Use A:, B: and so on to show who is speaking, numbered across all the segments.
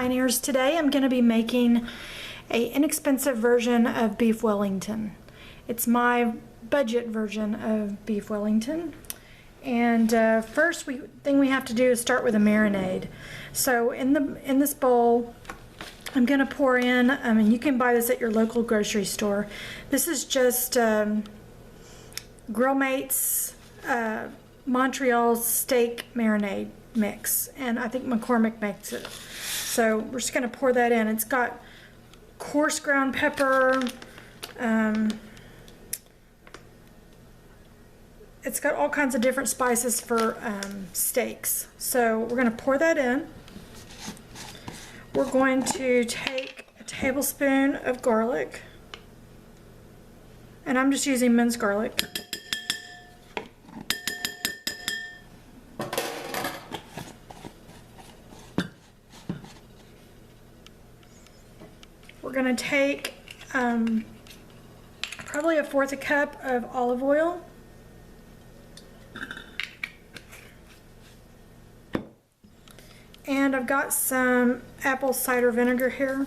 A: Pioneers. Today I'm going to be making an inexpensive version of beef Wellington. It's my budget version of beef Wellington. And first thing we have to do is start with a marinade. So in this bowl I'm going to pour in, and you can buy this at your local grocery store. This is just Grill Mates Montreal steak marinade mix, and I think McCormick makes it. So we're just going to pour that in. It's got coarse ground pepper, it's got all kinds of different spices for steaks. So we're going to pour that in. We're going to take a tablespoon of garlic, and I'm just using minced garlic. We're going to take probably 1/4 cup of olive oil. And I've got some apple cider vinegar here.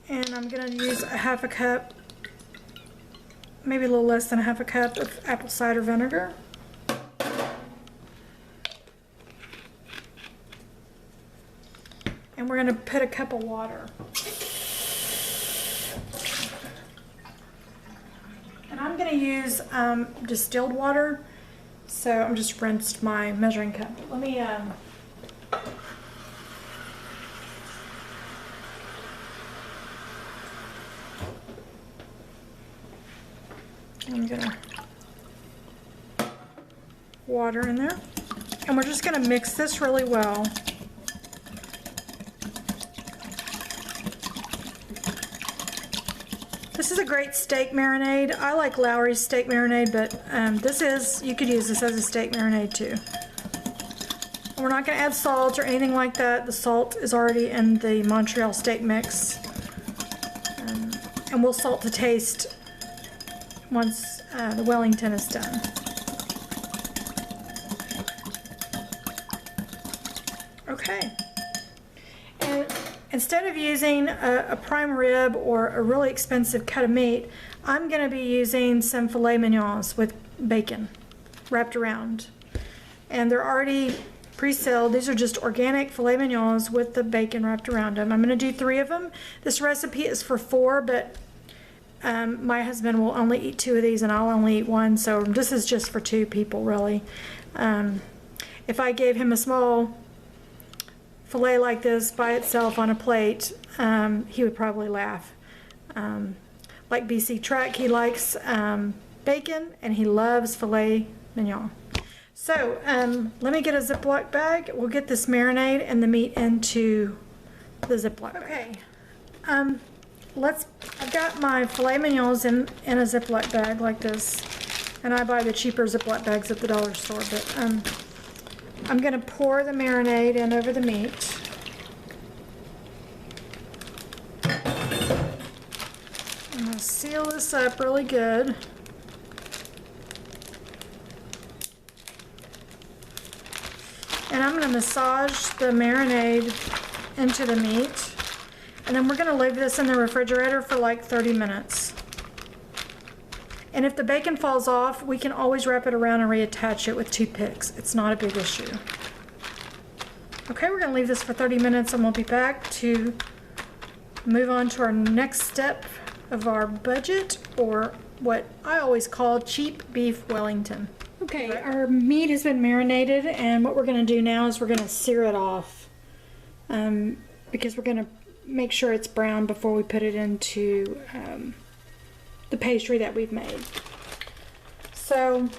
A: And I'm going to use 1/2 cup, maybe a little less than 1/2 cup of apple cider vinegar. And we're going to put a cup of water. And I'm going to use distilled water. So I'm just rinsed my measuring cup. Let me I'm gonna water in there, and we're just gonna mix this really well. This is a great steak marinade. I like Lowry's steak marinade, but you could use this as a steak marinade too. We're not going to add salt or anything like that. The salt is already in the Montreal steak mix. And we'll salt to taste once the Wellington is done. Okay. Instead of using a prime rib or a really expensive cut of meat, I'm going to be using some filet mignons with bacon wrapped around. And they're already pre-sealed. These are just organic filet mignons with the bacon wrapped around them. I'm going to do 3 of them. This recipe is for 4, but my husband will only eat 2 of these and I'll only eat 1, so this is just for 2 people really. If I gave him a small filet like this by itself on a plate, he would probably laugh. Like BC Truck, he likes bacon and he loves filet mignon. So let me get a Ziploc bag. We'll get this marinade and the meat into the Ziploc bag. Okay, I've got my filet mignons in a Ziploc bag like this, and I buy the cheaper Ziploc bags at the dollar store, but I'm going to pour the marinade in over the meat. I'm going to seal this up really good. And I'm going to massage the marinade into the meat. And then we're going to leave this in the refrigerator for like 30 minutes. And if the bacon falls off, we can always wrap it around and reattach it with toothpicks. It's not a big issue. Okay, we're going to leave this for 30 minutes and we'll be back to move on to our next step of our budget, or what I always call cheap beef Wellington. Okay, our meat has been marinated, and what we're going to do now is we're going to sear it off, because we're going to make sure it's brown before we put it into the pastry that we've made. So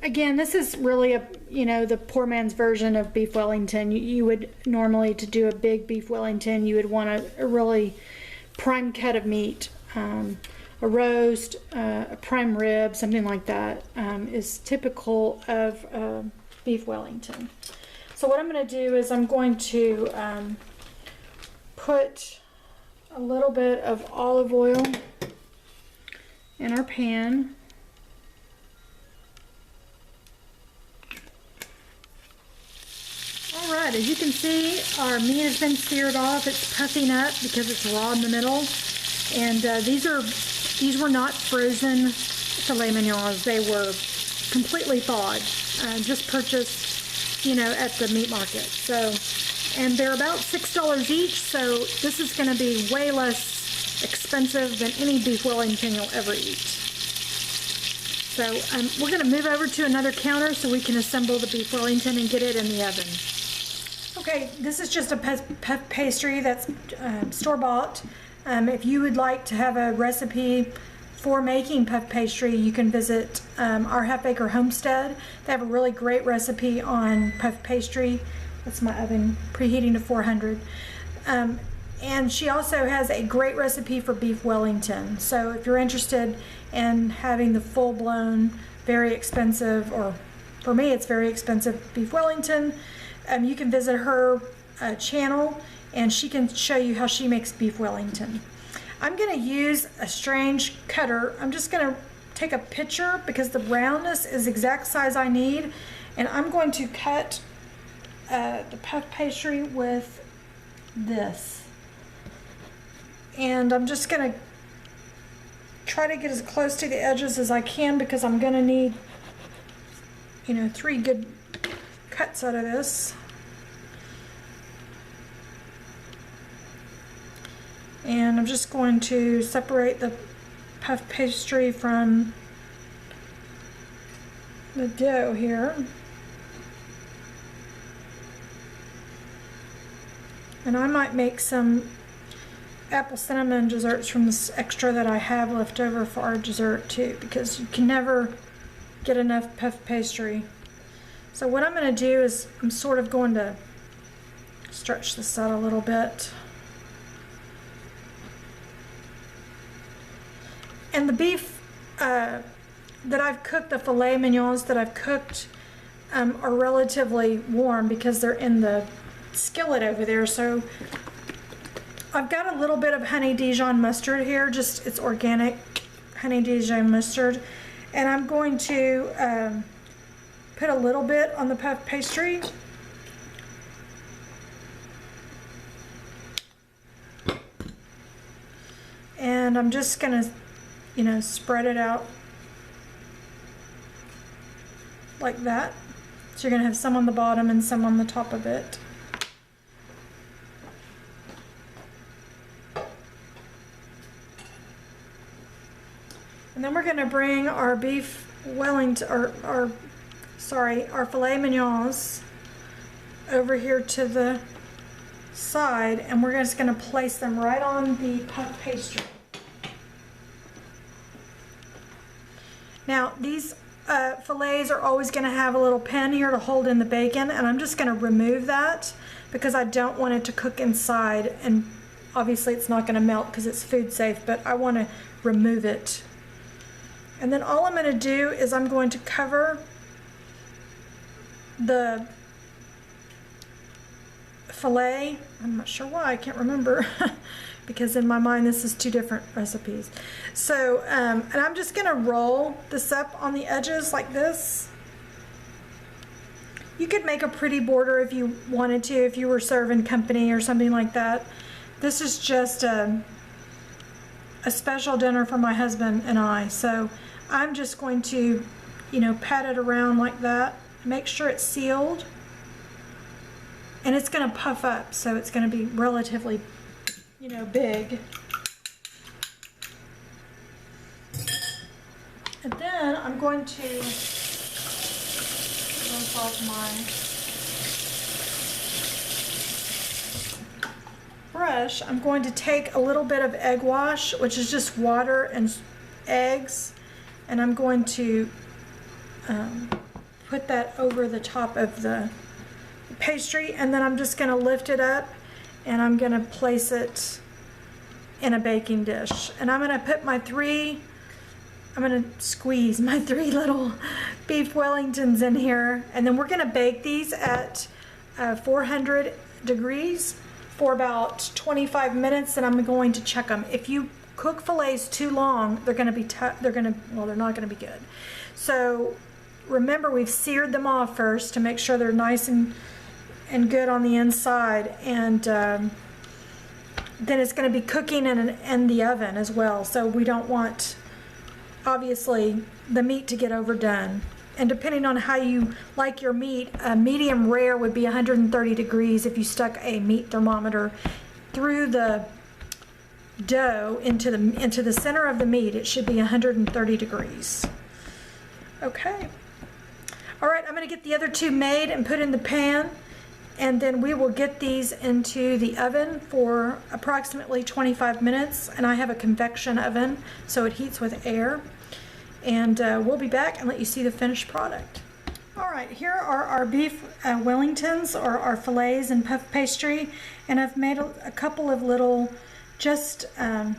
A: again, this is really the poor man's version of beef Wellington. You would normally, to do a big beef Wellington, you would want a really prime cut of meat. A roast, a prime rib, something like that is typical of beef Wellington. So what I'm going to do is I'm going to put a little bit of olive oil in our pan. good. As you can see, our meat has been seared off. It's puffing up because it's raw in the middle. And these were not frozen filet mignons. They were completely thawed. Just purchased, you know, at the meat market. So, and they're about $6 each. So this is going to be way less expensive than any beef Wellington you'll ever eat. So we're going to move over to another counter so we can assemble the beef Wellington and get it in the oven. Okay, this is just a puff pastry that's store-bought. If you would like to have a recipe for making puff pastry, you can visit our Half Acre Homestead. They have a really great recipe on puff pastry. That's my oven preheating to 400. And she also has a great recipe for beef Wellington. So if you're interested in having the full-blown, very expensive, or for me it's very expensive beef Wellington, you can visit her channel and she can show you how she makes beef Wellington. I'm going to use a strange cutter. I'm just going to take a picture because the roundness is the exact size I need, and I'm going to cut the puff pastry with this. And I'm just going to try to get as close to the edges as I can because I'm going to need, you know, 3 good cuts out of this. And I'm just going to separate the puff pastry from the dough here. And I might make some apple cinnamon desserts from this extra that I have left over for our dessert too, because you can never get enough puff pastry. So what I'm going to do is I'm sort of going to stretch this out a little bit. And the beef that I've cooked, the filet mignons that I've cooked are relatively warm because they're in the skillet over there. So I've got a little bit of honey Dijon mustard here, just it's organic honey Dijon mustard, and I'm going to put a little bit on the puff pastry. And I'm just gonna, you know, spread it out like that. So you're gonna have some on the bottom and some on the top of it. And then we're going to bring our beef Wellington, our filet mignons over here to the side, and we're just going to place them right on the puff pastry. Now these fillets are always going to have a little pin here to hold in the bacon, and I'm just going to remove that because I don't want it to cook inside, and obviously it's not going to melt because it's food safe, but I want to remove it. And then all I'm going to do is I'm going to cover the filet. I'm not sure why, I can't remember because in my mind this is 2 different recipes. So, and I'm just going to roll this up on the edges like this. You could make a pretty border if you wanted to, if you were serving company or something like that. This is just a special dinner for my husband and I. So I'm just going to, you know, pat it around like that. Make sure it's sealed. And it's going to puff up, so it's going to be relatively, you know, big. And then I'm going to rinse off my brush. I'm going to take a little bit of egg wash, which is just water and eggs, and I'm going to put that over the top of the pastry, and then I'm just going to lift it up and I'm going to place it in a baking dish. And I'm going to put my I'm going to squeeze my 3 little beef Wellingtons in here, and then we're going to bake these at 400 degrees for about 25 minutes, and I'm going to check them. If you cook fillets too long, they're going to be they're not going to be good. So remember, we've seared them off first to make sure they're nice and and good on the inside, and then it's going to be cooking in the oven as well, so we don't want, obviously, the meat to get overdone. And depending on how you like your meat, a medium rare would be 130 degrees. If you stuck a meat thermometer through the dough into the center of the meat, it should be 130 degrees. Okay. All right, I'm going to get the other two made and put in the pan, and then we will get these into the oven for approximately 25 minutes. And I have a convection oven, so it heats with air. And we'll be back and let you see the finished product. All right, here are our beef Wellingtons, or our fillets and puff pastry, and I've made a couple of little just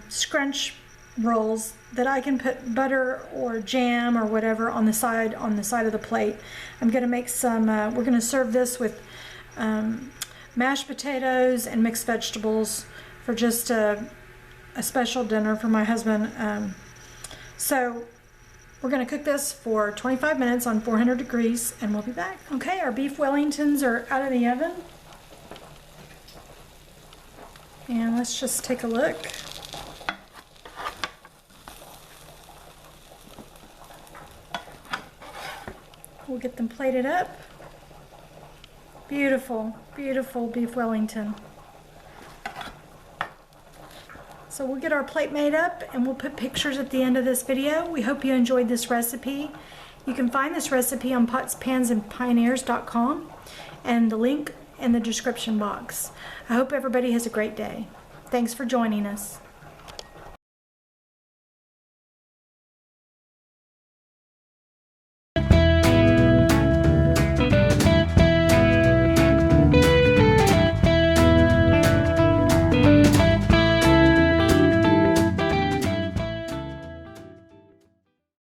A: scrunch rolls that I can put butter or jam or whatever on the side of the plate. I'm going to make some. We're going to serve this with mashed potatoes and mixed vegetables for just a special dinner for my husband. So we're going to cook this for 25 minutes on 400 degrees, and we'll be back. Okay, our beef Wellingtons are out of the oven. And let's just take a look. We'll get them plated up. Beautiful, beautiful beef Wellington. So we'll get our plate made up, and we'll put pictures at the end of this video. We hope you enjoyed this recipe. You can find this recipe on potspansandpioneers.com, and the link in the description box. I hope everybody has a great day. Thanks for joining us.